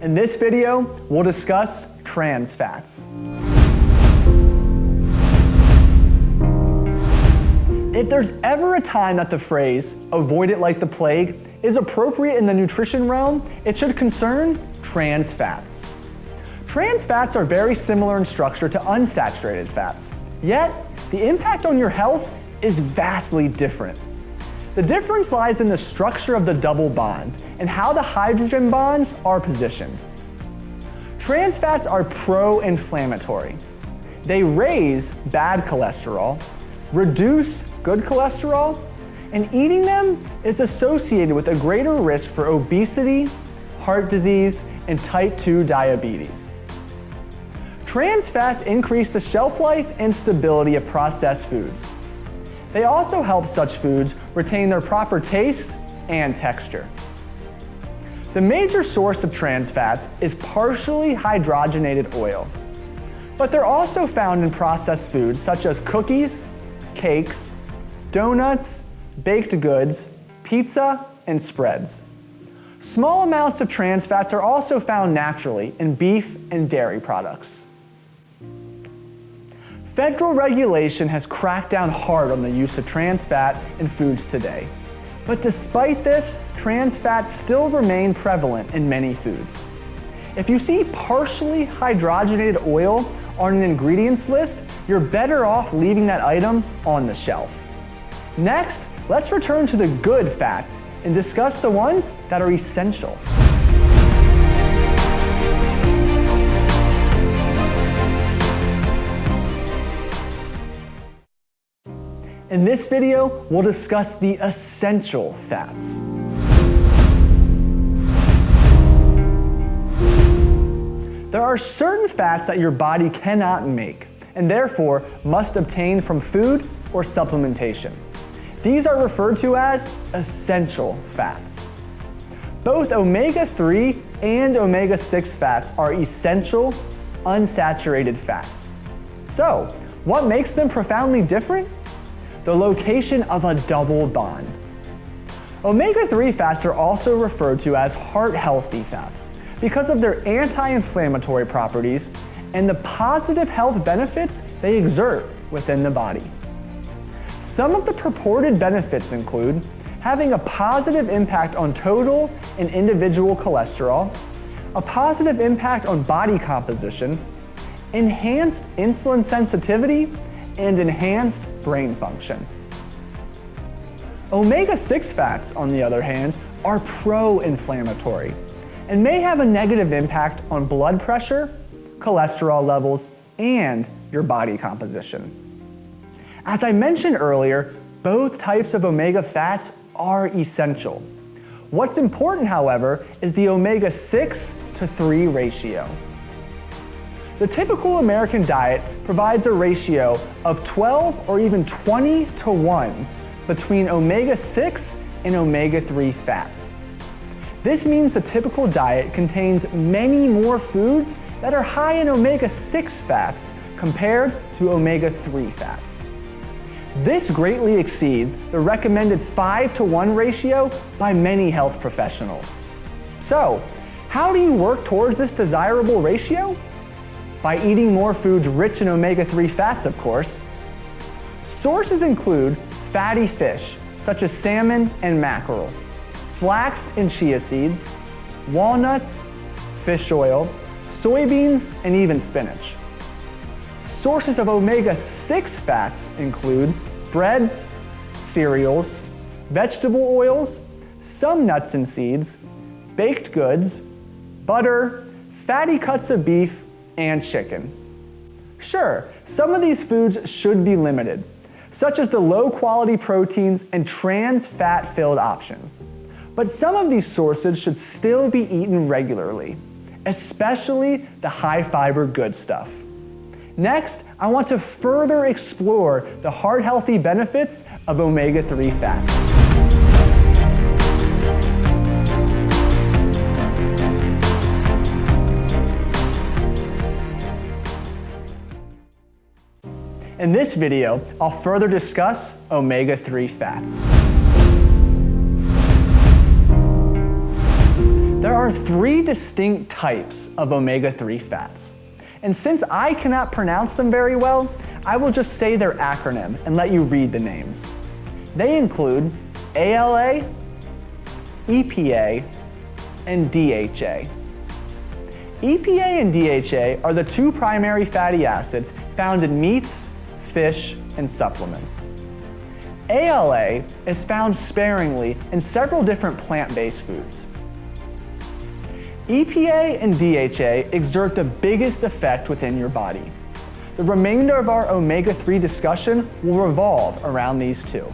In this video, we'll discuss trans fats. If there's ever a time that the phrase, "avoid it like the plague," is appropriate in the nutrition realm, it should concern trans fats. Trans fats are very similar in structure to unsaturated fats, yet the impact on your health is vastly different. The difference lies in the structure of the double bond and how the hydrogen bonds are positioned. Trans fats are pro-inflammatory. They raise bad cholesterol, reduce good cholesterol, and eating them is associated with a greater risk for obesity, heart disease, and type 2 diabetes. Trans fats increase the shelf life and stability of processed foods. They also help such foods retain their proper taste and texture. The major source of trans fats is partially hydrogenated oil, but they're also found in processed foods such as cookies, cakes, donuts, baked goods, pizza, and spreads. Small amounts of trans fats are also found naturally in beef and dairy products. Federal regulation has cracked down hard on the use of trans fat in foods today. But despite this, trans fats still remain prevalent in many foods. If you see partially hydrogenated oil on an ingredients list, you're better off leaving that item on the shelf. Next, let's return to the good fats and discuss the ones that are essential. In this video, we'll discuss the essential fats. There are certain fats that your body cannot make, and therefore must obtain from food or supplementation. These are referred to as essential fats. Both omega-3 and omega-6 fats are essential, unsaturated fats. So, what makes them profoundly different? The location of a double bond. Omega-3 fats are also referred to as heart-healthy fats because of their anti-inflammatory properties and the positive health benefits they exert within the body. Some of the purported benefits include having a positive impact on total and individual cholesterol, a positive impact on body composition, enhanced insulin sensitivity, and enhanced brain function. Omega-6 fats, on the other hand, are pro-inflammatory and may have a negative impact on blood pressure, cholesterol levels, and your body composition. As I mentioned earlier, both types of omega fats are essential. What's important, however, is the omega-6 to 3 ratio. The typical American diet provides a ratio of 12 or even 20 to 1 between omega-6 and omega-3 fats. This means the typical diet contains many more foods that are high in omega-6 fats compared to omega-3 fats. This greatly exceeds the recommended 5 to 1 ratio by many health professionals. So, how do you work towards this desirable ratio? By eating more foods rich in omega-3 fats, of course. Sources include fatty fish, such as salmon and mackerel, flax and chia seeds, walnuts, fish oil, soybeans, and even spinach. Sources of omega-6 fats include breads, cereals, vegetable oils, some nuts and seeds, baked goods, butter, fatty cuts of beef, and chicken. Sure, some of these foods should be limited, such as the low-quality proteins and trans fat-filled options. But some of these sources should still be eaten regularly, especially the high-fiber good stuff. Next, I want to further explore the heart-healthy benefits of omega-3 fats. In this video, I'll further discuss omega-3 fats. There are are 3 distinct types of omega-3 fats. And since I cannot pronounce them very well, I will just say their acronym and let you read the names. They include ALA, EPA, and DHA. EPA and DHA are the 2 primary fatty acids found in meats, fish, and supplements. ALA is found sparingly in several different plant-based foods. EPA and DHA exert the biggest effect within your body. The remainder of our omega-3 discussion will revolve around these 2.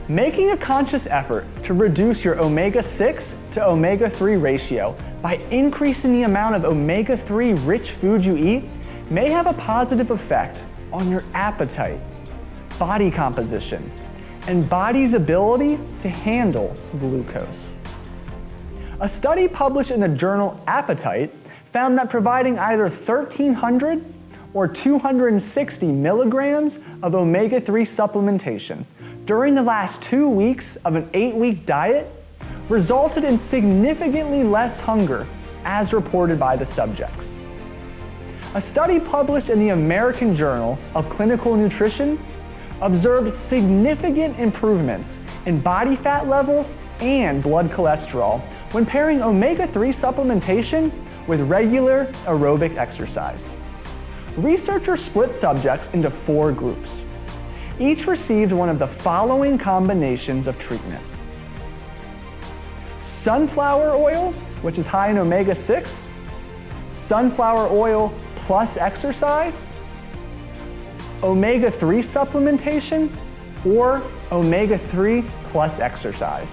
Making a conscious effort to reduce your omega-6 to omega-3 ratio by increasing the amount of omega-3 rich food you eat may have a positive effect on your appetite, body composition, and body's ability to handle glucose. A study published in the journal Appetite found that providing either 1,300 or 260 milligrams of omega-3 supplementation during the last 2 weeks of an 8-week diet resulted in significantly less hunger, as reported by the subjects. A study published in the American Journal of Clinical Nutrition observed significant improvements in body fat levels and blood cholesterol when pairing omega-3 supplementation with regular aerobic exercise. Researchers split subjects into 4 groups. Each received one of the following combinations of treatment: sunflower oil, which is high in omega-6, sunflower oil plus exercise, omega-3 supplementation, or omega-3 plus exercise.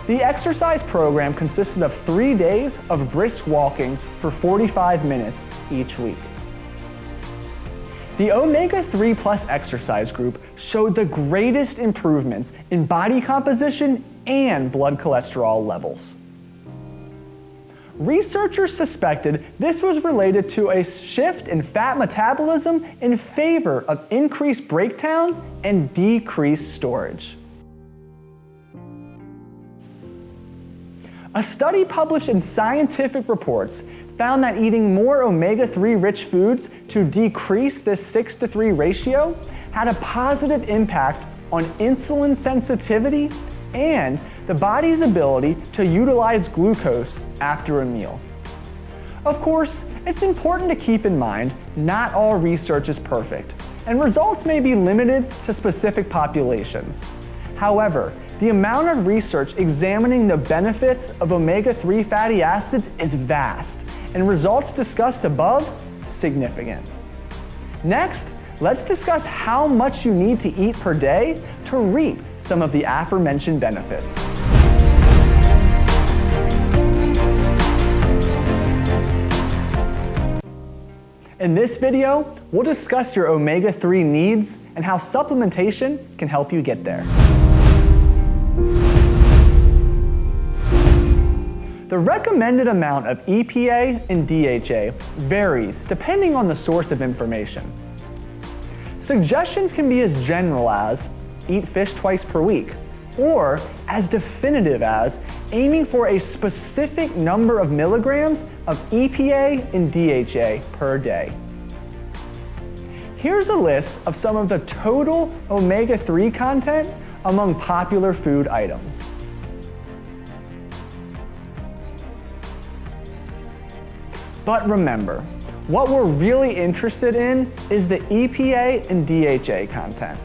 The exercise program consisted of 3 days of brisk walking for 45 minutes each week. The omega-3 plus exercise group showed the greatest improvements in body composition and blood cholesterol levels. Researchers suspected this was related to a shift in fat metabolism in favor of increased breakdown and decreased storage. A study published in Scientific Reports found that eating more omega-3 rich foods to decrease this 6-to-3 ratio had a positive impact on insulin sensitivity and the body's ability to utilize glucose after a meal. Of course, it's important to keep in mind not all research is perfect, and results may be limited to specific populations. However, the amount of research examining the benefits of omega-3 fatty acids is vast, and results discussed above, significant. Next, let's discuss how much you need to eat per day to reap some of the aforementioned benefits. In this video, we'll discuss your omega-3 needs and how supplementation can help you get there. The recommended amount of EPA and DHA varies depending on the source of information. Suggestions can be as general as eat fish twice per week, or as definitive as aiming for a specific number of milligrams of EPA and DHA per day. Here's a list of some of the total omega-3 content among popular food items. But remember, what we're really interested in is the EPA and DHA content,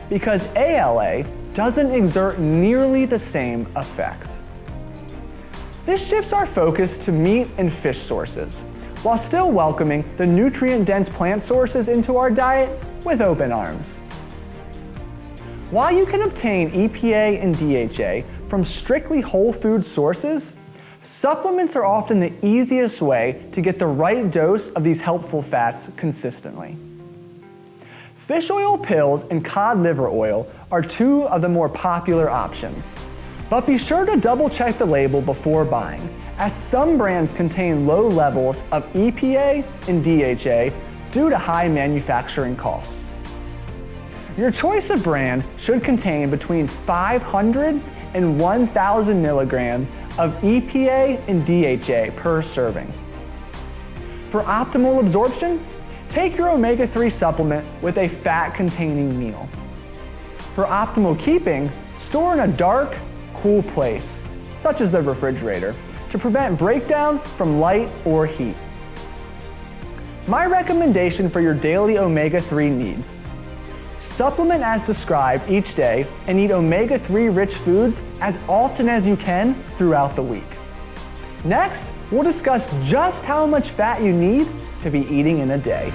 because ALA doesn't exert nearly the same effect. This shifts our focus to meat and fish sources, while still welcoming the nutrient-dense plant sources into our diet with open arms. While you can obtain EPA and DHA from strictly whole food sources, supplements are often the easiest way to get the right dose of these helpful fats consistently. Fish oil pills and cod liver oil are 2 of the more popular options, but be sure to double check the label before buying, as some brands contain low levels of EPA and DHA due to high manufacturing costs. Your choice of brand should contain between 500 and 1,000 milligrams of EPA and DHA per serving. For optimal absorption, take your omega-3 supplement with a fat-containing meal. For optimal keeping, store in a dark, cool place, such as the refrigerator, to prevent breakdown from light or heat. My recommendation for your daily omega-3 needs: supplement as described each day and eat omega-3 rich foods as often as you can throughout the week. Next, we'll discuss just how much fat you need to be eating in a day.